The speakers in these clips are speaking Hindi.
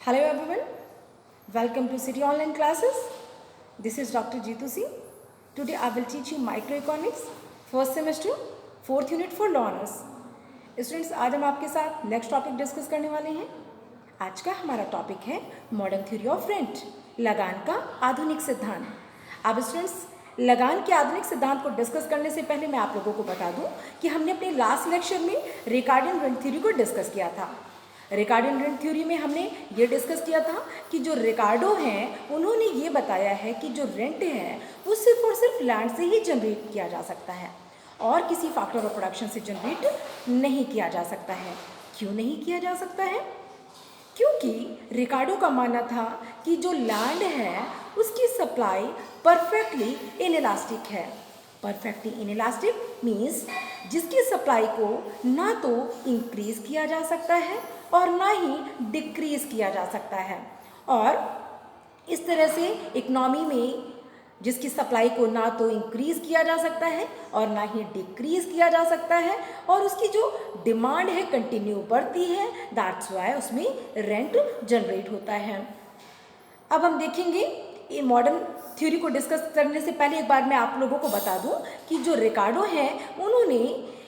Hello everyone, welcome to City Online Classes. This is Dr. Jeetu Singh. Today I will teach you microeconomics, first semester, fourth unit for learners. Students, आज हम आपके साथ नेक्स्ट टॉपिक डिस्कस करने वाले हैं. आज का हमारा टॉपिक है मॉडर्न थ्योरी ऑफ रेंट, लगान का आधुनिक सिद्धांत. अब स्टूडेंट्स, लगान के आधुनिक सिद्धांत को डिस्कस करने से पहले मैं आप लोगों को बता दूं कि हमने अपने लास्ट लेक्चर में रिकार्डियन रेंट थ्योरी को डिस्कस किया था. रिकार्डियन रेंट थ्योरी में हमने ये डिस्कस किया था कि जो रिकार्डो हैं उन्होंने ये बताया है कि जो रेंट है वो सिर्फ और सिर्फ लैंड से ही जनरेट किया जा सकता है और किसी फैक्टर ऑफ प्रोडक्शन से जनरेट नहीं किया जा सकता है. क्यों नहीं किया जा सकता है? क्योंकि रिकार्डो का मानना था कि जो लैंड है उसकी सप्लाई परफेक्टली इनइलास्टिक है. परफेक्टली इनइलास्टिक मीन्स जिसकी सप्लाई को ना तो इंक्रीज किया जा सकता है और ना ही डिक्रीज किया जा सकता है. और इस तरह से इकोनॉमी में जिसकी सप्लाई को ना तो इंक्रीज किया जा सकता है और ना ही डिक्रीज किया जा सकता है और उसकी जो डिमांड है कंटिन्यू बढ़ती है, दैट्स व्हाई उसमें रेंट जनरेट होता है. अब हम देखेंगे ये मॉडर्न थ्योरी को डिस्कस करने से पहले एक बार मैं आप लोगों को बता दूं कि जो रिकार्डो हैं उन्होंने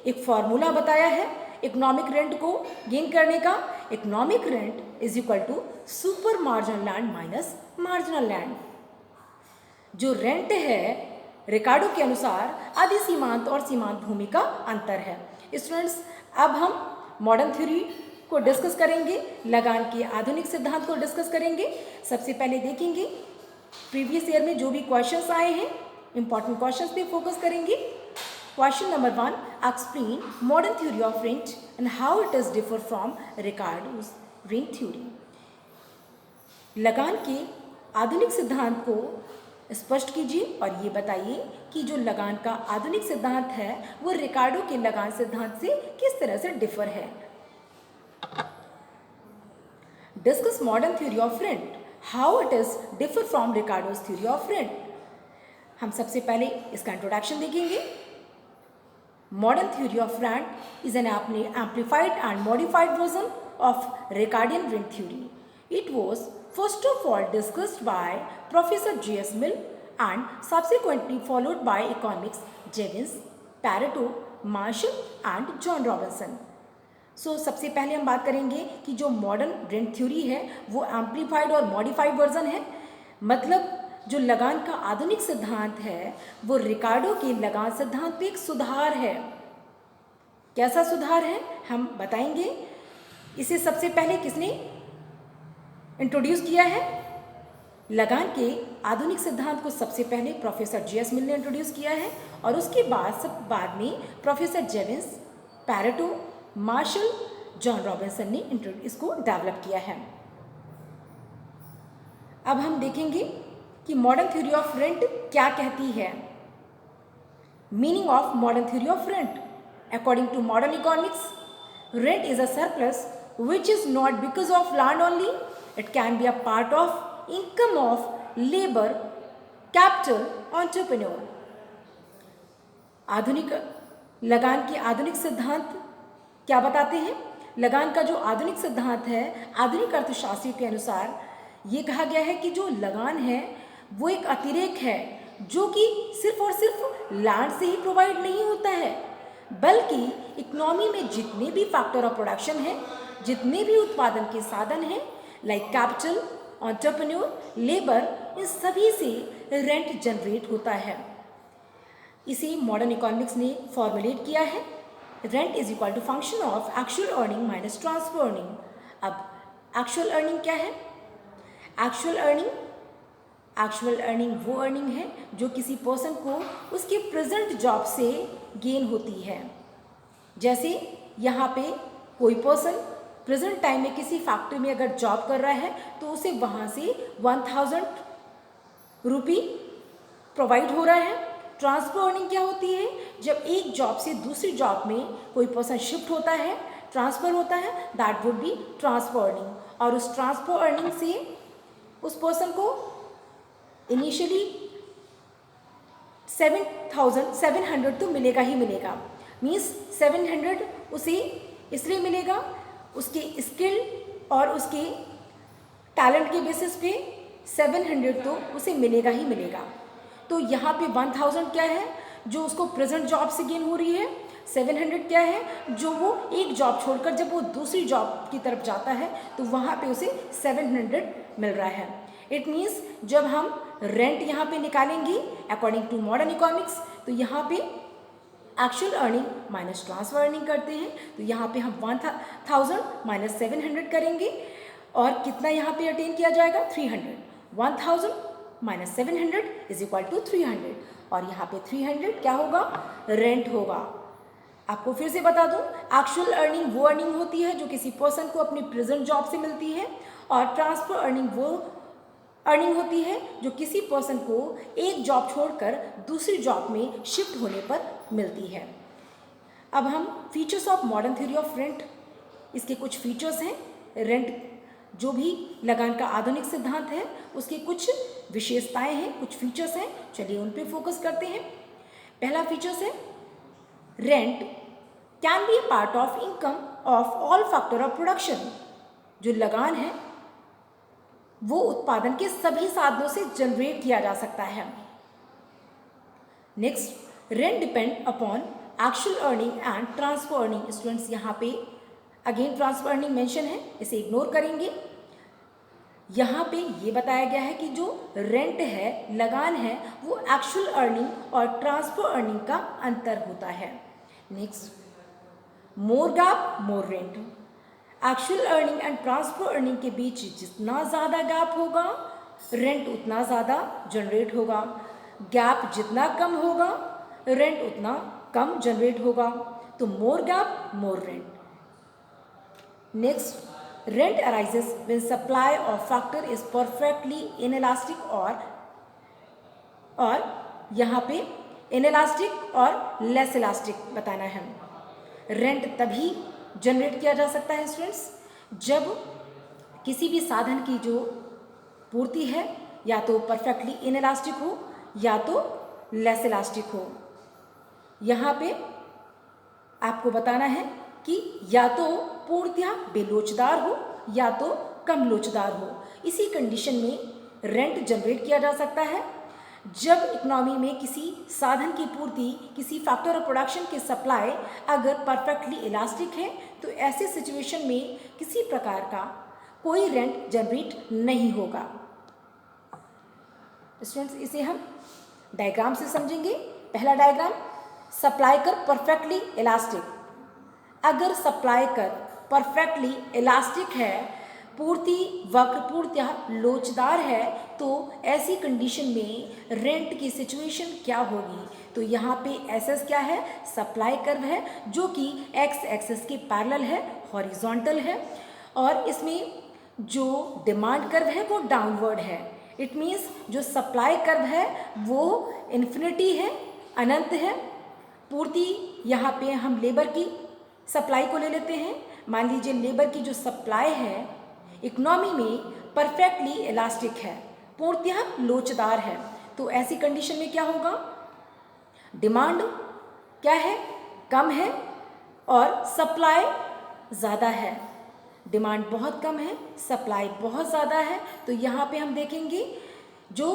एक फॉर्मूला बताया है इकोनॉमिक रेंट को गेन करने का. Economic rent is equal to super marginal land minus marginal land. जो रेंट है रिकार्डो के अनुसार आधि सीमांत और सीमांत भूमि का अंतर है. स्टूडेंट्स, अब हम मॉडर्न थ्योरी को डिस्कस करेंगे, लगान के आधुनिक सिद्धांत को डिस्कस करेंगे. सबसे पहले देखेंगे प्रीवियस ईयर में जो भी क्वेश्चंस आए हैं, इंपॉर्टेंट क्वेश्चंस पे फोकस करेंगे. Question number 1, explain modern theory of rent and how it is differ from Ricardo's rent theory. लगान के आधुनिक सिद्धांत को स्पष्ट कीजिए और ये बताइए कि जो लगान का आधुनिक सिद्धांत है वो रिकार्डो के लगान सिद्धांत से किस तरह से डिफर है. Discuss modern theory of rent, how it is differ from Ricardo's theory of rent. हम सबसे पहले इसका इंट्रोडक्शन देखेंगे. Modern theory of rent is an amplified and modified version of Ricardian rent theory. It was first of all discussed by Professor J.S. Mill and subsequently followed by economics Jevons, Pareto, Marshall and John Robinson. So सबसे पहले हम बात करेंगे कि जो मॉडर्न रेंट थ्योरी है वो एम्पलीफाइड और मॉडिफाइड वर्जन है. मतलब जो लगान का आधुनिक सिद्धांत है वो रिकार्डो के लगान सिद्धांत पे एक सुधार है. कैसा सुधार है हम बताएंगे. इसे सबसे पहले किसने इंट्रोड्यूस किया है? लगान के आधुनिक सिद्धांत को सबसे पहले प्रोफेसर J.S. मिल ने इंट्रोड्यूस किया है और उसके बाद में professor Jevons, Pareto, Marshall, John Robinson ने इसको डेवलप किया है. अब हम देखेंगे कि मॉडर्न थ्योरी ऑफ रेंट क्या कहती है. Meaning of modern theory of rent, according to modern economics, rent is a surplus which is not because of land only. It can be a part of income of labor, capital, entrepreneur. आधुनिक लगान के आधुनिक सिद्धांत क्या बताते हैं? लगान का जो आधुनिक सिद्धांत है आधुनिक अर्थशास्त्री के अनुसार ये कहा गया है कि जो लगान है वो एक अतिरेक है जो कि सिर्फ और सिर्फ लैंड से ही प्रोवाइड नहीं होता है, बल्कि इकोनॉमी में जितने भी फैक्टर ऑफ प्रोडक्शन है, जितने भी उत्पादन के साधन हैं लाइक कैपिटल, एंटरप्रेन्योर, लेबर, इन सभी से रेंट जनरेट होता है. इसे मॉडर्न इकोनॉमिक्स ने फॉर्मुलेट किया है. Rent is equal to function of actual earning minus transfer earning. अब एक्चुअल अर्निंग क्या है? एक्चुअल अर्निंग वो अर्निंग है जो किसी पर्सन को उसके प्रेजेंट जॉब से गेन होती है. जैसे यहाँ पे कोई पर्सन प्रेजेंट टाइम में किसी फैक्ट्री में अगर जॉब कर रहा है तो उसे वहाँ से 1000 रुपये प्रोवाइड हो रहा है. ट्रांसफर अर्निंग क्या होती है? जब एक जॉब से दूसरी जॉब में कोई पर्सन शिफ्ट होता है, ट्रांसफ़र होता है, that would be transfer earning. और उस ट्रांसफर अर्निंग से उस पर्सन को इनिशियली 700 तो मिलेगा ही मिलेगा. मीन्स 700 उसे इसलिए मिलेगा उसके स्किल और उसके टैलेंट के बेसिस पे 700 तो उसे मिलेगा ही मिलेगा। तो यहाँ पे 1000 क्या है जो उसको प्रेजेंट जॉब से गेन हो रही है, 700 क्या है जो वो एक जॉब छोड़कर जब वो दूसरी जॉब की तरफ जाता है तो वहाँ पे उसे 700 मिल रहा है। इट मीन्स जब हम रेंट यहाँ पे निकालेंगे अकॉर्डिंग टू मॉडर्न इकोनॉमिक्स तो यहाँ पे actual earning minus transfer earning करते हैं, तो यहाँ पे हम 1000 माइनस 700 करेंगे और कितना यहाँ पे अटेन किया जाएगा 300। 1000 माइनस 700 इज इक्वल टू 300 और यहाँ पे 300 क्या होगा, रेंट होगा। आपको फिर से बता दूं, एक्चुअल अर्निंग वो अर्निंग होती है जो किसी पर्सन को अपनी प्रेजेंट जॉब से मिलती है और ट्रांसफर अर्निंग वो अर्निंग होती है जो किसी पर्सन को एक जॉब छोड़कर दूसरी जॉब में शिफ्ट होने पर मिलती है। अब हम features of modern theory of rent, इसके कुछ फीचर्स हैं। रेंट जो भी लगान का आधुनिक सिद्धांत है उसके कुछ विशेषताएं हैं, कुछ फीचर्स हैं, चलिए उन पे फोकस करते हैं। पहला फीचर्स है rent can B A part of income of all factor of production. जो लगान है वो उत्पादन के सभी साधनों से जनरेट किया जा सकता है। Next, rent depend upon actual earning and transfer earning. Students यहाँ पे अगेन ट्रांसफर अर्निंग मेंशन है, इसे इग्नोर करेंगे। यहाँ पे ये बताया गया है कि जो रेंट है, लगान है, वो एक्चुअल अर्निंग और ट्रांसफर अर्निंग का अंतर होता है। Next, more gap more rent. Actual earning and transfer earning के बीच जितना ज़्यादा गैप होगा रेंट उतना ज़्यादा जनरेट होगा, गैप जितना कम होगा रेंट उतना कम जनरेट होगा। तो more gap more rent. Next, rent arises when supply of factor is perfectly inelastic और यहाँ पे इनइलास्टिक और लेस इलास्टिक बताना है। रेंट तभी जनरेट किया जा सकता है स्टूडेंट्स जब किसी भी साधन की जो पूर्ति है या तो परफेक्टली इनइलास्टिक हो या तो लेस इलास्टिक हो। यहाँ पे आपको बताना है कि या तो पूर्णतः बेलोचदार हो या तो कम लोचदार हो। इसी कंडीशन में रेंट जनरेट किया जा सकता है जब इकोनॉमी में किसी साधन की पूर्ति, किसी फैक्टर ऑफ प्रोडक्शन की सप्लाई अगर परफेक्टली इलास्टिक है तो ऐसे सिचुएशन में किसी प्रकार का कोई रेंट जनरेट नहीं होगा। स्टूडेंट्स इसे हम डायग्राम से समझेंगे। पहला डायग्राम, सप्लाई कर परफेक्टली इलास्टिक। अगर सप्लाई कर परफेक्टली इलास्टिक है, पूर्ति वक्र पूर्णतः लोचदार है, तो ऐसी कंडीशन में रेंट की सिचुएशन क्या होगी। तो यहाँ पे एसएस क्या है, सप्लाई कर्व है जो कि एक्स एक्सिस के पैरेलल है, हॉरिजॉन्टल है और इसमें जो डिमांड कर्व है वो डाउनवर्ड है। इट मीन्स जो सप्लाई कर्व है वो इन्फिनिटी है, अनंत है। पूर्ति यहाँ पे हम लेबर की सप्लाई को ले लेते हैं। मान लीजिए लेबर की जो सप्लाई है इकोनॉमी में परफेक्टली इलास्टिक है, पूर्णतः लोचदार है, तो ऐसी कंडीशन में क्या होगा, डिमांड क्या है, कम है और सप्लाई ज़्यादा है। डिमांड बहुत कम है, सप्लाई बहुत ज़्यादा है, तो यहाँ पे हम देखेंगे जो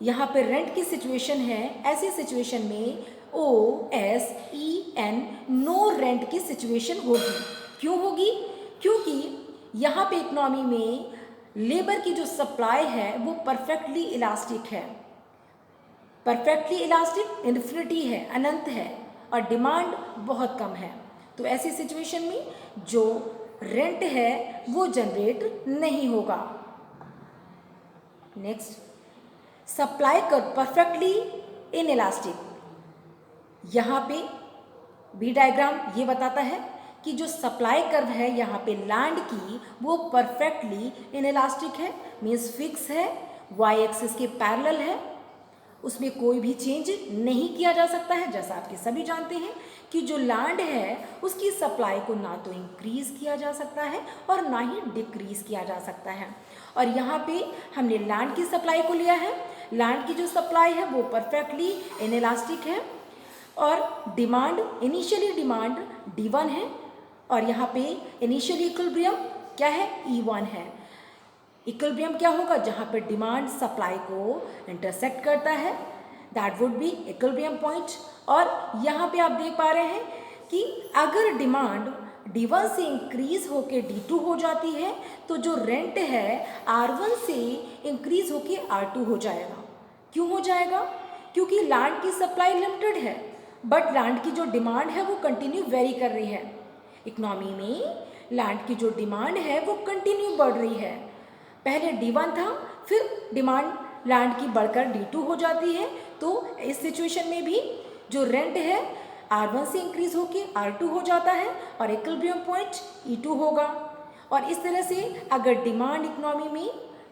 यहाँ पे रेंट की सिचुएशन है, ऐसी सिचुएशन में OSEN नो रेंट की सिचुएशन होगी। क्यों होगी, क्योंकि यहाँ पे इकोनॉमी में लेबर की जो सप्लाई है वो परफेक्टली इलास्टिक है, परफेक्टली इलास्टिक इन्फिनिटी है, अनंत है और डिमांड बहुत कम है। तो ऐसी सिचुएशन में जो रेंट है वो जनरेट नहीं होगा। नेक्स्ट, सप्लाई कर परफेक्टली इनइलास्टिक। यहाँ पे बी डायग्राम ये बताता है कि जो सप्लाई कर्व है यहाँ पे लैंड की वो परफेक्टली इनइलास्टिक है, मीन्स फिक्स है, वाई एक्सिस के पैरेलल है, उसमें कोई भी चेंज नहीं किया जा सकता है। जैसा आपके सभी जानते हैं कि जो लैंड है उसकी सप्लाई को ना तो इंक्रीज किया जा सकता है और ना ही डिक्रीज किया जा सकता है। और यहाँ पे हमने लैंड की सप्लाई को लिया है, लैंड की जो सप्लाई है वो परफेक्टली इनइलास्टिक है और डिमांड, इनिशियली डिमांड D1 है और यहाँ पे इनिशियली इक्विलिब्रियम क्या है, E1 है। इक्विलिब्रियम क्या होगा? जहाँ पे डिमांड सप्लाई को इंटरसेक्ट करता है, that would be equilibrium point. और यहाँ पे आप देख पा रहे हैं कि अगर डिमांड D1 से इंक्रीज होके D2 हो जाती है तो जो रेंट है R1 से इंक्रीज होके R2 हो जाएगा। क्यों हो जाएगा? क्योंकि लैंड की सप्लाई लिमिटेड है, बट लैंड की जो डिमांड है वो कंटिन्यू वेरी कर रही है। इकोनॉमी में लैंड की जो डिमांड है वो कंटिन्यू बढ़ रही है। पहले D1 था, फिर डिमांड लैंड की बढ़कर D2 हो जाती है। तो इस सिचुएशन में भी जो रेंट है R1 से इंक्रीज होके R2 हो जाता है और इक्विलिब्रियम पॉइंट E2 होगा। और इस तरह से अगर डिमांड इकोनॉमी में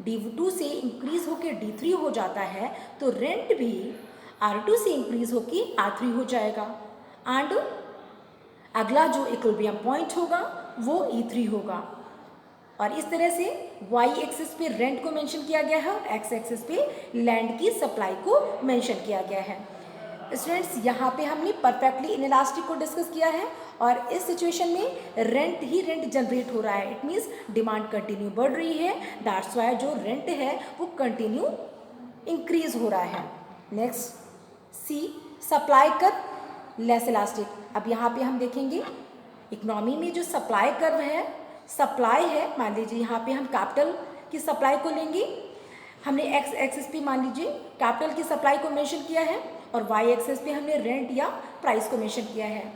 D2 से इंक्रीज होके D3 हो जाता है तो रेंट भी R2 से इंक्रीज होके R3 हो जाएगा। एंड अगला जो इक्विलिब्रियम पॉइंट होगा वो E3 होगा। और इस तरह से y एक्सिस पे रेंट को मेंशन किया गया है और x एक्सिस पे लैंड की सप्लाई को मेंशन किया गया है। स्टूडेंट्स, यहाँ पे हमने परफेक्टली इनइलास्टिक को डिस्कस किया है और इस सिचुएशन में रेंट जनरेट हो रहा है। इट मीन्स डिमांड कंटिन्यू बढ़ रही है, दैट्स वाई जो रेंट है वो कंटिन्यू इंक्रीज हो रहा है। नेक्स्ट सी, सप्लाई कर्व लेस इलास्टिक। अब यहाँ पे हम देखेंगे इकोनॉमी में जो सप्लाई कर्व है, सप्लाई है, मान लीजिए यहाँ पे हम कैपिटल की सप्लाई को लेंगे। हमने एक्स एक्सिस पे मान लीजिए कैपिटल की सप्लाई को मेंशन किया है और वाई एक्सिस पे हमने रेंट या प्राइस को मेंशन किया है।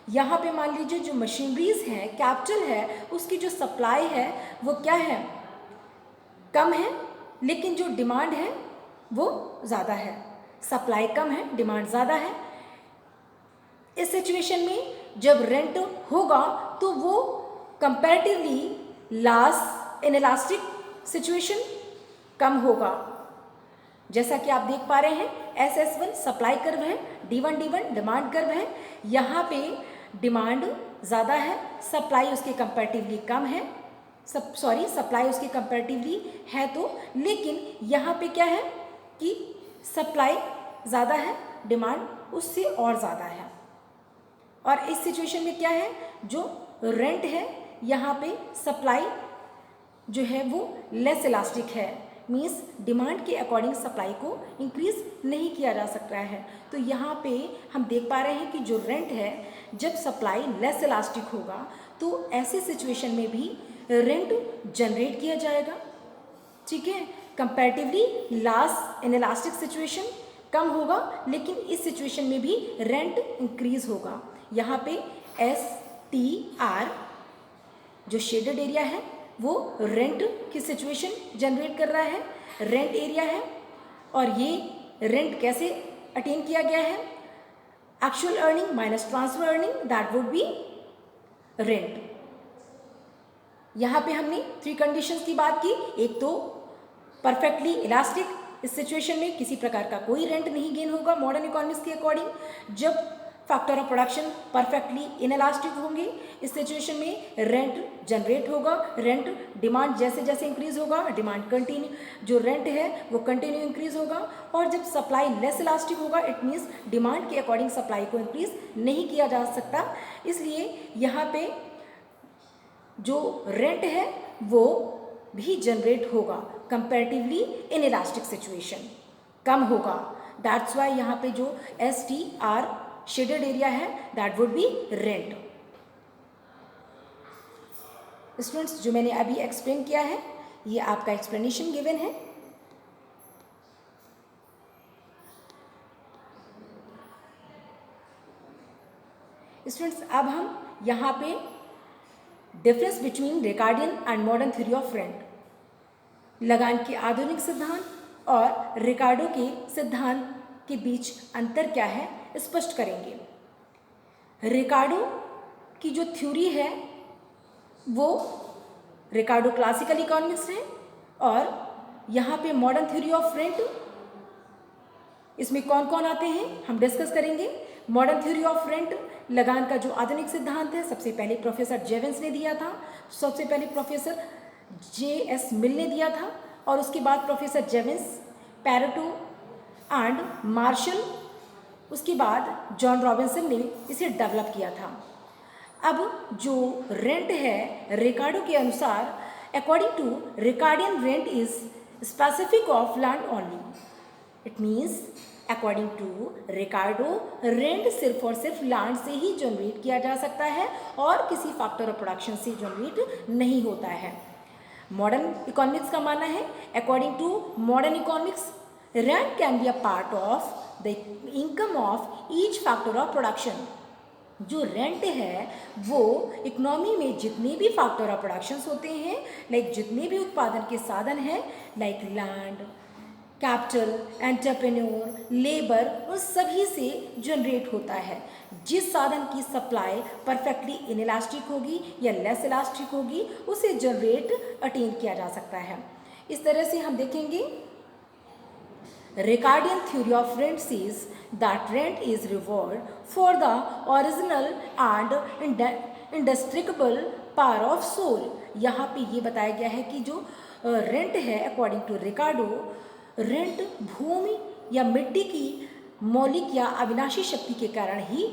यहाँ पे मान लीजिए जो मशीनरीज है, कैपिटल है, उसकी जो सप्लाई है वो क्या है? कम है, लेकिन जो डिमांड है वो ज़्यादा है। सप्लाई कम है, डिमांड ज़्यादा है। इस सिचुएशन में जब रेंट होगा तो वो कंपैरेटिवली लास्ट इनइलास्टिक सिचुएशन कम होगा। जैसा कि आप देख पा रहे हैं SS1 सप्लाई कर्व है, D1 डिमांड कर्व है। यहाँ पे डिमांड ज़्यादा है, सप्लाई उसके कंपैरेटिवली कम है। सप्लाई उसके कंपैरेटिवली है तो, लेकिन यहाँ पे क्या है कि सप्लाई ज़्यादा है, डिमांड उससे और ज़्यादा है। और इस सिचुएशन में क्या है, जो रेंट है यहाँ पे सप्लाई जो है वो लेस इलास्टिक है, मीन्स डिमांड के अकॉर्डिंग सप्लाई को इंक्रीज नहीं किया जा सकता है। तो यहाँ पे हम देख पा रहे हैं कि जो रेंट है जब सप्लाई लेस इलास्टिक होगा तो ऐसे सिचुएशन में भी रेंट जनरेट किया जाएगा। ठीक है, कंपैरेटिवली लास्ट इनइलास्टिक सिचुएशन कम होगा, लेकिन इस सिचुएशन में भी रेंट इंक्रीज होगा। यहाँ पे STR जो शेडेड एरिया है वो रेंट की सिचुएशन जनरेट कर रहा है, रेंट एरिया है। और ये रेंट कैसे अटेन किया गया है? Actual earning minus transfer earning, that would be rent. यहाँ पे हमने 3 कंडीशंस की बात की। एक तो परफेक्टली इलास्टिक, इस सिचुएशन में किसी प्रकार का कोई रेंट नहीं गेन होगा मॉडर्न इकोनॉमिक्स के अकॉर्डिंग। जब factor of production perfectly inelastic होंगे, इस सिचुएशन में रेंट जनरेट होगा। रेंट डिमांड जैसे जैसे इंक्रीज होगा, डिमांड कंटिन्यू, जो रेंट है वो कंटिन्यू इंक्रीज होगा। और जब सप्लाई लेस इलास्टिक होगा, इट मीन्स डिमांड के अकॉर्डिंग सप्लाई को इंक्रीज नहीं किया जा सकता, इसलिए यहाँ पे जो रेंट है वो भी जनरेट होगा कंपैरेटिवली इनइलास्टिक सिचुएशन, कम होगा। दैट्स वाई यहाँ पे जो STR शेडेड एरिया है that would be rent. Students, जो मैंने अभी एक्सप्लेन किया है ये आपका एक्सप्लेनेशन गिवन है। स्टूडेंट्स, अब हम यहाँ पे difference between Ricardian and modern theory of rent, लगान के आधुनिक सिद्धांत और रिकार्डो के सिद्धांत के बीच अंतर क्या है स्पष्ट करेंगे। रिकार्डो की जो थ्योरी है वो रिकार्डो क्लासिकल इकोनॉमिक्स है और यहाँ पे मॉडर्न थ्योरी ऑफ रेंट, इसमें कौन कौन आते हैं हम डिस्कस करेंगे। मॉडर्न थ्योरी ऑफ रेंट लगान का जो आधुनिक सिद्धांत है सबसे पहले प्रोफेसर जेवेंस ने दिया था, सबसे पहले प्रोफेसर JS मिल ने दिया था और उसके बाद प्रोफेसर जेवेंस, पैरेटो एंड मार्शल, उसके बाद जॉन रॉबिन्सन ने इसे डेवलप किया था। अब जो रेंट है रिकार्डो के अनुसार According to Ricardian, rent is specific of land only. It means according to Ricardo rent सिर्फ और सिर्फ लैंड से ही जनरेट किया जा सकता है और किसी फैक्टर ऑफ प्रोडक्शन से जनरेट नहीं होता है। मॉडर्न इकोनॉमिक्स का मानना है according to modern economics rent can be a part of the income of each factor of production. जो रेंट है वो इकोनॉमी में जितने भी फैक्टर ऑफ प्रोडक्शंस होते हैं, लाइक जितने भी उत्पादन के साधन हैं, like land, capital, entrepreneur, labour, उन सभी से जनरेट होता है। जिस साधन की सप्लाई परफेक्टली इनइलास्टिक होगी या लेस इलास्टिक होगी उसे जनरेट अटेन किया जा सकता है। इस तरह से हम देखेंगे Ricardian theory of rent says that rent is reward for the original and indestructible power of soul। यहाँ पे ये बताया गया है कि जो रेंट है अकॉर्डिंग टू रिकार्डो, रेंट भूमि या मिट्टी की मौलिक या अविनाशी शक्ति के कारण ही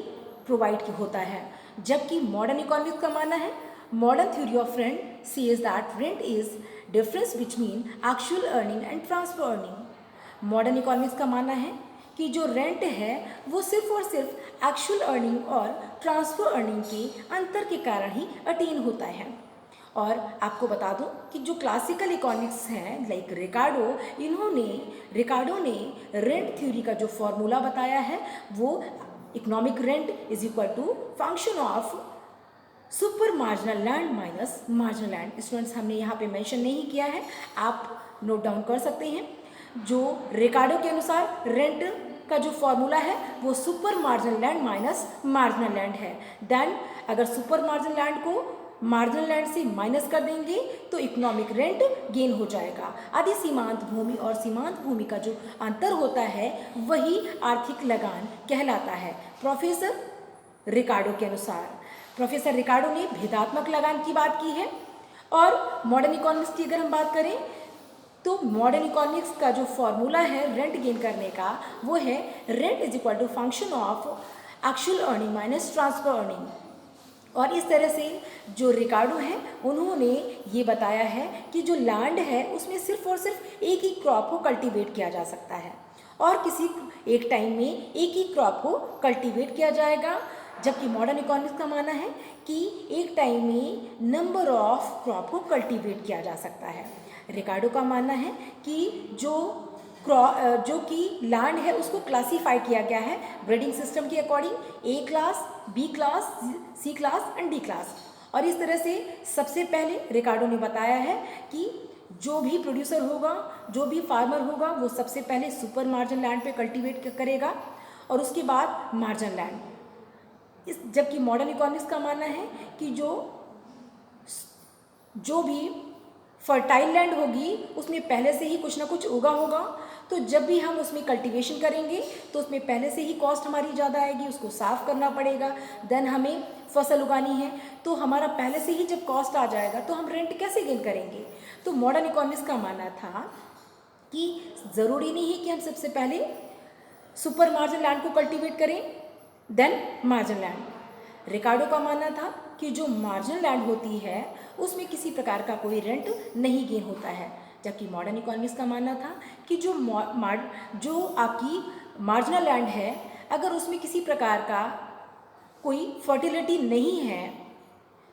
प्रोवाइड होता है, जबकि मॉडर्न इकोनॉमिक्स का मानना है modern theory of rent says that rent is difference between actual earning and transfer earning. Modern economics का मानना है कि जो रेंट है वो सिर्फ और सिर्फ एक्चुअल अर्निंग और ट्रांसफर अर्निंग के अंतर के कारण ही अटेन होता है। और आपको बता दूं कि जो क्लासिकल इकोनॉमिक्स हैं लाइक रिकार्डो ने रेंट थ्योरी का जो फॉर्मूला बताया है वो economic rent is equal to function of super marginal land minus marginal land. Students हमने यहाँ पे मेंशन नहीं किया है, आप नोट डाउन कर सकते हैं। जो रिकार्डो के अनुसार रेंट का जो फॉर्मूला है वो super marginal land minus marginal land है। देन अगर सुपर मार्जिनल लैंड को मार्जिनल लैंड से माइनस कर देंगे तो इकोनॉमिक रेंट गेन हो जाएगा। आदि सीमांत भूमि और सीमांत भूमि का जो अंतर होता है वही आर्थिक लगान कहलाता है प्रोफेसर रिकार्डो के अनुसार। प्रोफेसर रिकार्डो ने भेदात्मक लगान की बात की है। और मॉडर्न इकोनॉमिक्स की अगर हम बात करें तो मॉडर्न इकोनॉमिक्स का जो फॉर्मूला है रेंट गेन करने का वो है rent is equal to function of actual earning minus transfer earning. और इस तरह से जो रिकार्डो है उन्होंने ये बताया है कि जो लैंड है उसमें सिर्फ और सिर्फ एक ही क्रॉप को कल्टीवेट किया जा सकता है और किसी एक टाइम में एक ही क्रॉप को कल्टीवेट किया जाएगा, जबकि मॉडर्न इकोनॉमिक्स का मानना है कि एक टाइम में नंबर ऑफ क्रॉप को कल्टीवेट किया जा सकता है। रिकार्डो का मानना है कि जो कि लैंड है उसको क्लासीफाई किया गया है ब्रीडिंग सिस्टम के according, A class, B class, C class and D class. और इस तरह से सबसे पहले रिकार्डो ने बताया है कि जो भी प्रोड्यूसर होगा, जो भी फार्मर होगा वो सबसे पहले सुपर मार्जिन लैंड पे कल्टीवेट करेगा और उसके बाद मार्जिन लैंड। जबकि मॉडर्न इकोनॉमिक्स का मानना है कि जो भी फर्टाइल लैंड होगी उसमें पहले से ही कुछ ना कुछ उगा होगा, तो जब भी हम उसमें कल्टीवेशन करेंगे तो उसमें पहले से ही कॉस्ट हमारी ज़्यादा आएगी, उसको साफ़ करना पड़ेगा, देन हमें फसल उगानी है तो हमारा पहले से ही जब कॉस्ट आ जाएगा तो हम रेंट कैसे गेन करेंगे। तो मॉडर्न इकोनॉमिक्स का मानना था कि ज़रूरी नहीं है कि हम सबसे पहले सुपर मार्जिन लैंड को कल्टीवेट करें देन मार्जिन लैंड। रिकार्डो का मानना था कि जो मार्जिन लैंड होती है उसमें किसी प्रकार का कोई रेंट नहीं गेन होता है, जबकि मॉडर्न इकोनॉमिक्स का मानना था कि जो आपकी मार्जिनल लैंड है अगर उसमें किसी प्रकार का कोई फर्टिलिटी नहीं है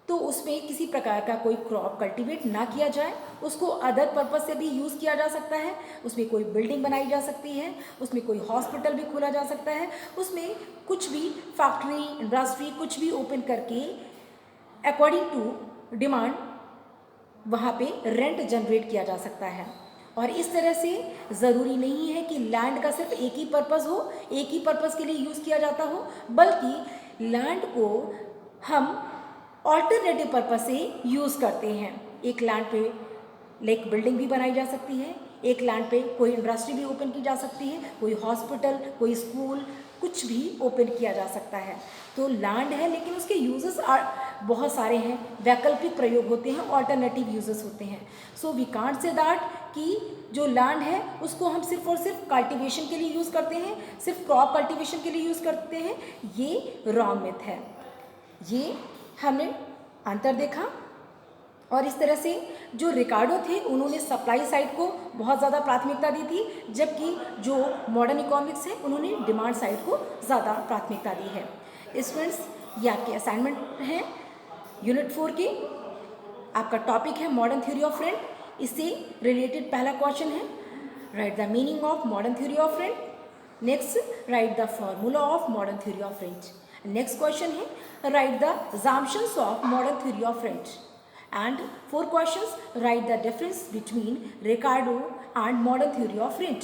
तो उसमें किसी प्रकार का कोई क्रॉप कल्टीवेट ना किया जाए, उसको अदर पर्पस से भी यूज़ किया जा सकता है। उसमें कोई बिल्डिंग बनाई जा सकती है, उसमें कोई हॉस्पिटल भी खोला जा सकता है, उसमें कुछ भी फैक्ट्री, इंडस्ट्री कुछ भी ओपन करके अकॉर्डिंग टू डिमांड वहाँ पे रेंट जनरेट किया जा सकता है। और इस तरह से ज़रूरी नहीं है कि लैंड का सिर्फ एक ही पर्पज़ हो, एक ही पर्पज़ के लिए यूज़ किया जाता हो, बल्कि लैंड को हम ऑल्टरनेटिव पर्पज़ से यूज़ करते हैं। एक लैंड पे लाइक बिल्डिंग भी बनाई जा सकती है, एक लैंड पे कोई इंडस्ट्री भी ओपन की जा सकती है, कोई हॉस्पिटल, कोई स्कूल, कुछ भी ओपन किया जा सकता है। तो लैंड है लेकिन उसके यूजेस बहुत सारे हैं, वैकल्पिक प्रयोग होते हैं, ऑल्टरनेटिव यूजेस होते हैं। So we can't say that कि जो लैंड है उसको हम सिर्फ और सिर्फ कल्टीवेशन के लिए यूज़ करते हैं, सिर्फ क्रॉप कल्टीवेशन के लिए यूज़ करते हैं, ये रॉन्ग मिथ है। ये हमने अंतर देखा और इस तरह से जो रिकार्डो थे उन्होंने सप्लाई साइड को बहुत ज़्यादा प्राथमिकता दी थी, जबकि जो मॉडर्न इकोनॉमिक्स है उन्होंने डिमांड साइड को ज़्यादा प्राथमिकता दी है। स्टूडेंट्स, ये आपके असाइनमेंट है यूनिट 4 के। आपका टॉपिक है मॉडर्न थ्योरी ऑफ रेंट। इससे रिलेटेड पहला क्वेश्चन है, write the meaning of modern theory of rent. Next, write the formula of modern theory of rent. Next question है, write the assumptions of modern theory of rent. And 4 questions, write the difference between Ricardo and modern theory of rent।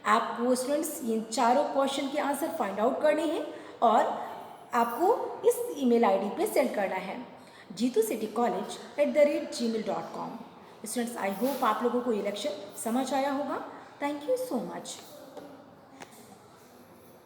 आपको स्टूडेंट्स इन चारों क्वेश्चन के आंसर फाइंड आउट करने हैं और आपको इस ईमेल आईडी पे सेंड करना है jitocitycollege@gmail.com। स्टूडेंट्स, आई होप आप लोगों को ये लेक्चर समझ आया होगा। Thank you so much.